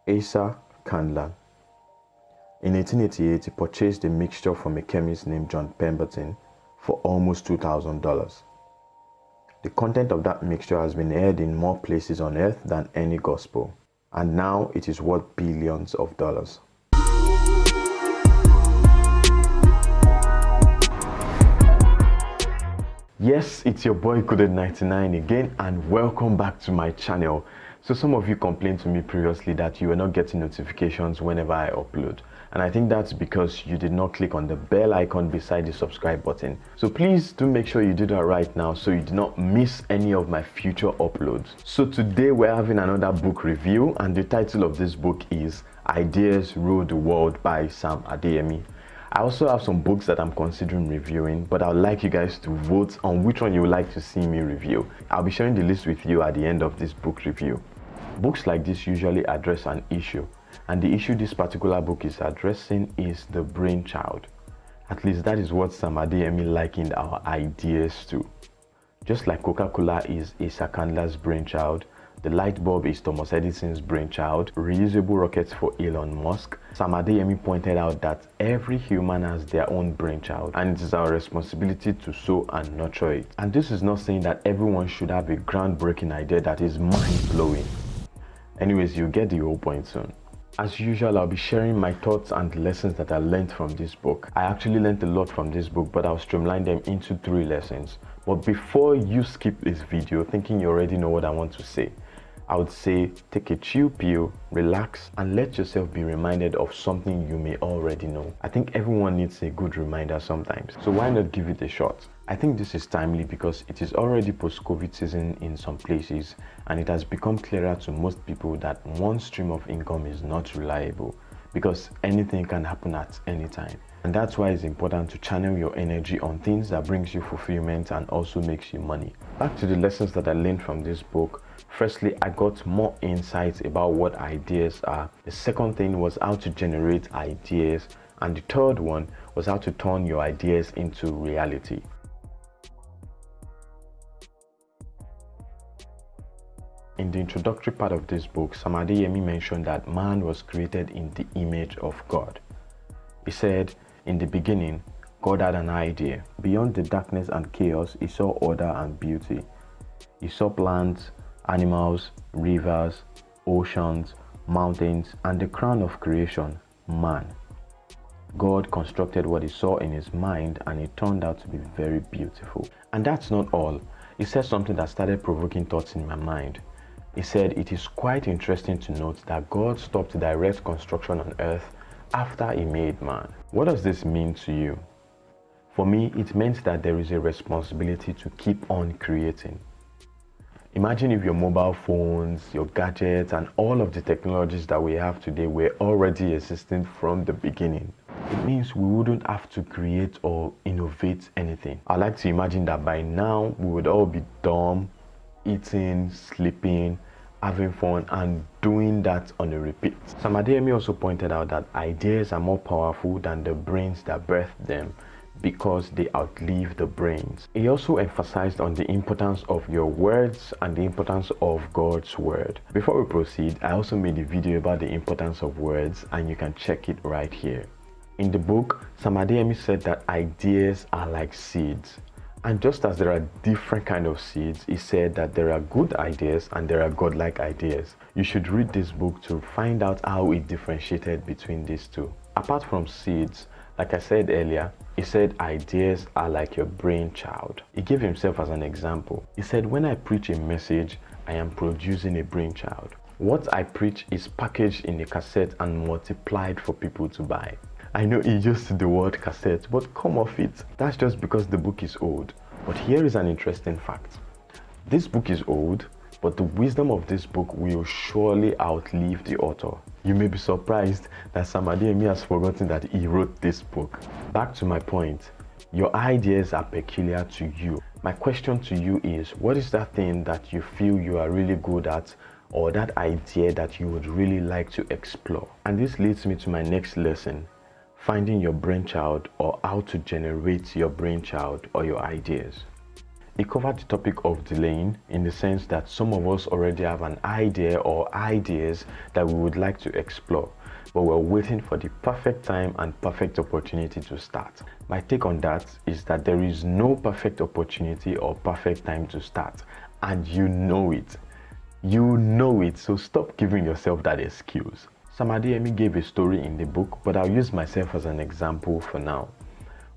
Asa Candler. In 1888, he purchased a mixture from a chemist named John Pemberton for almost $2,000. The content of that mixture has been heard in more places on earth than any gospel, and now it is worth billions of dollars. Yes, it's your boy Coded99 again, and welcome back to my channel. So some of you complained to me previously that you were not getting notifications whenever I upload, and I think that's because you did not click on the bell icon beside the subscribe button. So please do make sure you do that right now so you do not miss any of my future uploads. So today we're having another book review, and the title of this book is Ideas Rule the World by Sam Adeyemi. I also have some books that I'm considering reviewing, but I'd like you guys to vote on which one you would like to see me review. I'll be sharing the list with you at the end of this book review. Books like this usually address an issue, and the issue this particular book is addressing is the brainchild. At least that is what Sam Adeyemi likened our ideas to. Just like Coca-Cola is Asa Candler's brainchild, the light bulb is Thomas Edison's brainchild, reusable rockets for Elon Musk, Sam Adeyemi pointed out that every human has their own brainchild, and it is our responsibility to sow and nurture it. And this is not saying that everyone should have a groundbreaking idea that is mind-blowing. Anyways, you'll get the whole point soon. As usual, I'll be sharing my thoughts and lessons that I learned from this book. I actually learned a lot from this book, but I'll streamline them into 3 lessons. But before you skip this video thinking you already know what I want to say, I would say take a chill pill, relax, and let yourself be reminded of something you may already know. I think everyone needs a good reminder sometimes, so why not give it a shot? I think this is timely because it is already post-COVID season in some places, and it has become clearer to most people that one stream of income is not reliable because anything can happen at any time. And that's why it's important to channel your energy on things that brings you fulfillment and also makes you money. Back to the lessons that I learned from this book. Firstly, I got more insights about what ideas are. The second thing was how to generate ideas. And the third one was how to turn your ideas into reality. In the introductory part of this book, Sam Adeyemi mentioned that man was created in the image of God. He said, in the beginning, God had an idea. Beyond the darkness and chaos, he saw order and beauty. He saw plants, animals, rivers, oceans, mountains, and the crown of creation, man. God constructed what he saw in his mind, and it turned out to be very beautiful. And that's not all. He said something that started provoking thoughts in my mind. He said it is quite interesting to note that God stopped direct construction on earth after he made man. What does this mean to you? For me, it meant that there is a responsibility to keep on creating. Imagine if your mobile phones, your gadgets, and all of the technologies that we have today were already existing from the beginning. It means we wouldn't have to create or innovate anything. I like to imagine that by now we would all be dumb, eating, sleeping, having fun, and doing that on a repeat. Sam Adeyemi also pointed out that ideas are more powerful than the brains that birth them because they outlive the brains. He also emphasized on the importance of your words and the importance of God's word. Before we proceed, I also made a video about the importance of words, and you can check it right here. In the book, Sam Adeyemi said that ideas are like seeds. And just as there are different kinds of seeds, he said that there are good ideas and there are godlike ideas. You should read this book to find out how it differentiated between these two. Apart from seeds, like I said earlier, he said ideas are like your brainchild. He gave himself as an example. He said, when I preach a message, I am producing a brainchild. What I preach is packaged in a cassette and multiplied for people to buy. I know he used the word cassette, but come off it. That's just because the book is old. But here is an interesting fact. This book is old, but the wisdom of this book will surely outlive the author. You may be surprised that Sam Adeyemi has forgotten that he wrote this book. Back to my point, your ideas are peculiar to you. My question to you is, what is that thing that you feel you are really good at, or that idea that you would really like to explore? And this leads me to my next lesson. Finding your brainchild, or how to generate your brainchild or your ideas. It covered the topic of delaying in the sense that some of us already have an idea or ideas that we would like to explore, but we're waiting for the perfect time and perfect opportunity to start. My take on that is that there is no perfect opportunity or perfect time to start, and you know it. You know it, so stop giving yourself that excuse. Sam Adeyemi gave a story in the book, but I'll use myself as an example for now.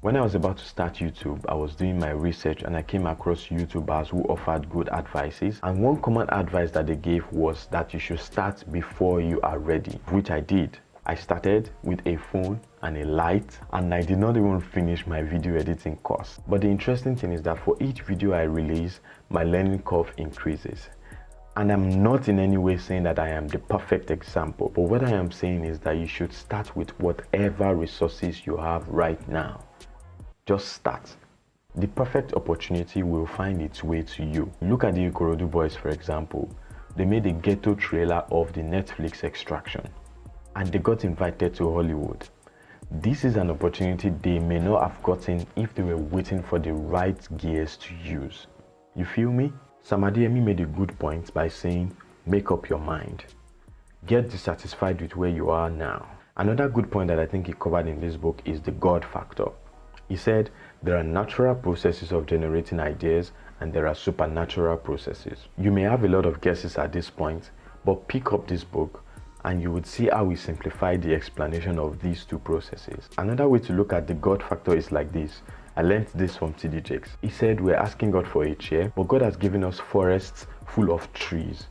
When I was about to start YouTube, I was doing my research and I came across YouTubers who offered good advices. And one common advice that they gave was that you should start before you are ready, which I did. I started with a phone and a light, and I did not even finish my video editing course. But the interesting thing is that for each video I release, my learning curve increases. And I'm not in any way saying that I am the perfect example, but what I am saying is that you should start with whatever resources you have right now. Just start. The perfect opportunity will find its way to you. Look at the Ikorodu boys, for example. They made a ghetto trailer of the Netflix Extraction, and they got invited to Hollywood. This is an opportunity they may not have gotten if they were waiting for the right gears to use. You feel me? Sam Adeyemi made a good point by saying, make up your mind. Get dissatisfied with where you are now. Another good point that I think he covered in this book is the God factor. He said there are natural processes of generating ideas and there are supernatural processes. You may have a lot of guesses at this point, but pick up this book and you would see how we simplify the explanation of these two processes. Another way to look at the God factor is like this. I learned this from TD Jakes. He said we're asking God for a chair, but God has given us forests full of trees.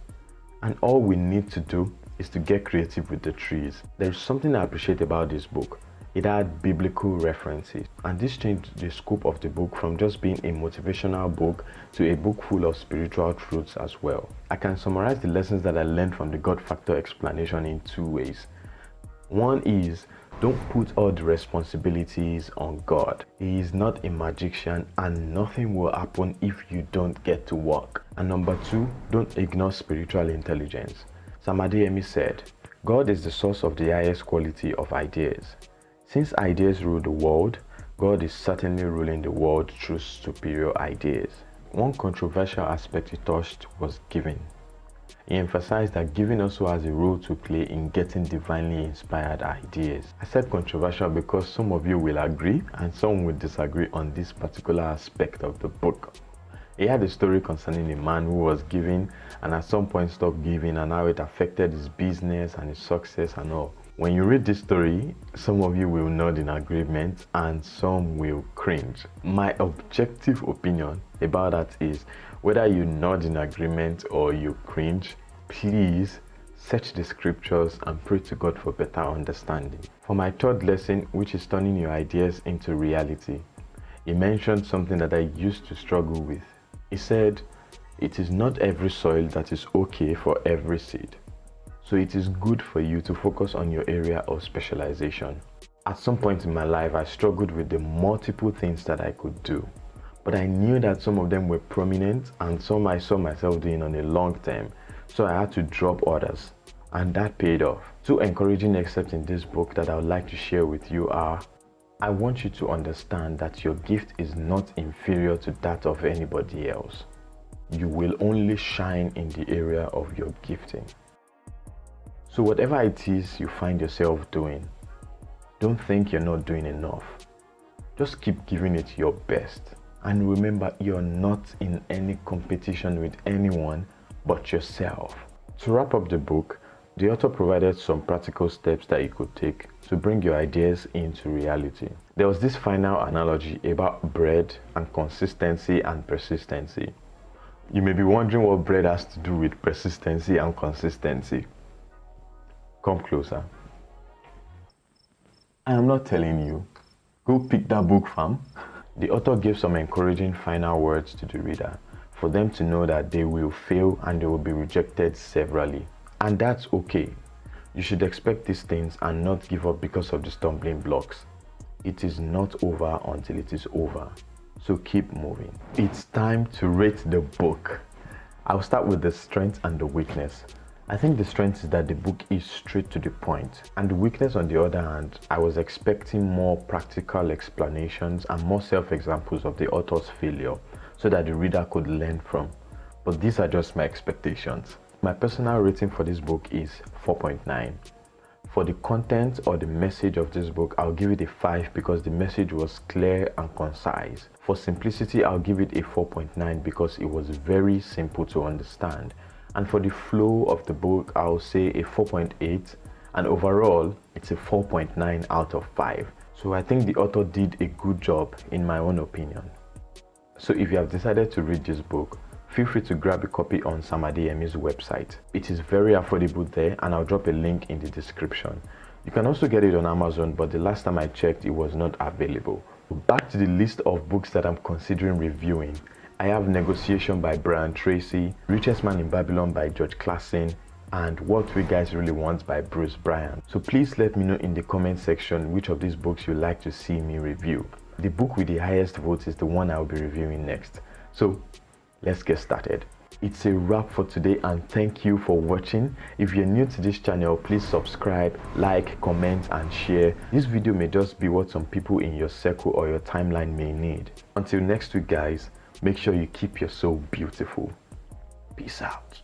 And all we need to do is to get creative with the trees. There's something I appreciate about this book. It had biblical references, and this changed the scope of the book from just being a motivational book to a book full of spiritual truths as well. I can summarize the lessons that I learned from the God factor explanation in two ways. One is, don't put all the responsibilities on God. He is not a magician and nothing will happen if you don't get to work. And number two, don't ignore spiritual intelligence. Sam Adeyemi said, God is the source of the highest quality of ideas. Since ideas rule the world, God is certainly ruling the world through superior ideas. One controversial aspect he touched was giving. He emphasized that giving also has a role to play in getting divinely inspired ideas. I said controversial because some of you will agree and some will disagree on this particular aspect of the book. He had a story concerning a man who was giving and at some point stopped giving and how it affected his business and his success and all. When you read this story, some of you will nod in agreement and some will cringe. My objective opinion about that is whether you nod in agreement or you cringe, please search the scriptures and pray to God for better understanding. For my third lesson, which is turning your ideas into reality, he mentioned something that I used to struggle with. He said, it is not every soil that is okay for every seed. So it is good for you to focus on your area of specialization. At some point in my life, I struggled with the multiple things that I could do. But I knew that some of them were prominent and some I saw myself doing on a long term. So I had to drop others. And that paid off. Two encouraging excerpts in this book that I would like to share with you are, I want you to understand that your gift is not inferior to that of anybody else. You will only shine in the area of your gifting. So whatever it is you find yourself doing, don't think you're not doing enough. Just keep giving it your best. And remember, you're not in any competition with anyone but yourself. To wrap up the book, the author provided some practical steps that you could take to bring your ideas into reality. There was this final analogy about bread and consistency and persistency. You may be wondering what bread has to do with persistency and consistency. Come closer. I am not telling you. Go pick that book, fam. The author gave some encouraging final words to the reader for them to know that they will fail and they will be rejected severally. And that's okay. You should expect these things and not give up because of the stumbling blocks. It is not over until it is over. So keep moving. It's time to rate the book. I'll start with the strength and the weakness. I think the strength is that the book is straight to the point, and the weakness on the other hand, I was expecting more practical explanations and more self-examples of the author's failure. so that the reader could learn from. But these are just my expectations. My personal rating for this book is 4.9. For the content or the message of this book, I'll give it a 5 because the message was clear and concise. For simplicity, I'll give it a 4.9 because it was very simple to understand. And for the flow of the book, I'll say a 4.8, and overall, it's a 4.9 out of 5. So I think the author did a good job in my own opinion. So if you have decided to read this book, feel free to grab a copy on Sam Adeyemi's website. It is very affordable there, and I'll drop a link in the description. You can also get it on Amazon, but the last time I checked, it was not available. Back to the list of books that I'm considering reviewing. I have Negotiation by Brian Tracy, Richest Man in Babylon by George Clason, and What We Guys Really Want by Bruce Bryan. So please let me know in the comment section which of these books you'd like to see me review. The book with the highest votes is the one I'll be reviewing next. So let's get started. It's a wrap for today, and thank you for watching. If you're new to this channel, please subscribe, like, comment and share. This video may just be what some people in your circle or your timeline may need. Until next week guys, make sure you keep your soul beautiful. Peace out.